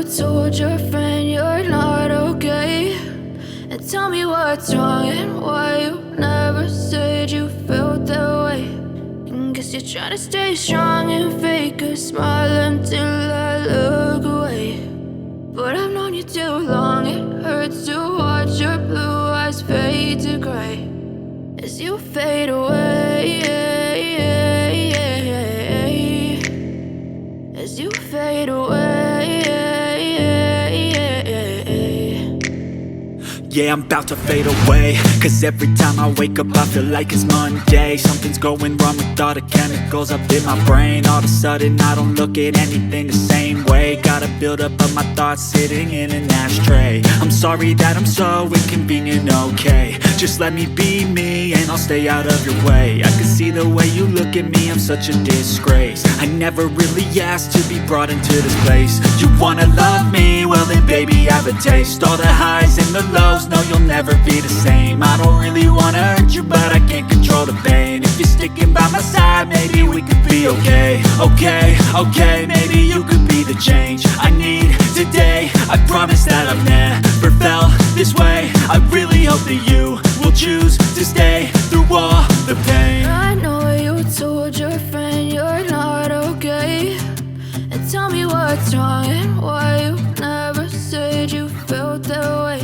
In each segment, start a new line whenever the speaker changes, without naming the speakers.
told your friend you're not okay, and tell me what's wrong and why you never said you felt that way. And guess you're trying to stay strong and fake a smile until I look away. But I've known you too long, it hurts to watch your blue eyes fade to gray as you fade away, as you fade away.
Yeah, I'm about to fade away, cause every time I wake up I feel like it's Monday. Something's going wrong with all the chemicals up in my brain. All of a sudden I don't look at anything the same way. Got a buildup of my thoughts sitting in an ashtray. I'm sorry that I'm so inconvenient, okay. Just let me be me and I'll stay out of your way. I can see the way you look at me, I'm such a disgrace. I never really asked to be brought into this place. You wanna love me? Well then baby, have a taste. All the highs and the lows, no, you'll never be the same. I don't really wanna hurt you, but I can't control the pain. If you're sticking by my side, maybe we could be okay. Okay, maybe you could be the change I need today. I promise that I've never felt this way. I really hope that you will choose to stay through all the pain.
I know you told your friend you're not okay, and tell me what's wrong and why you never said you felt that way.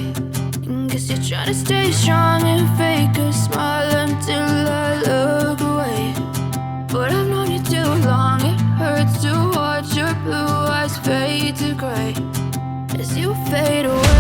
Guess you're trying to stay strong and fake a smile until I look away. But I've known you too long, it hurts to watch your blue eyes fade to gray as you fade away.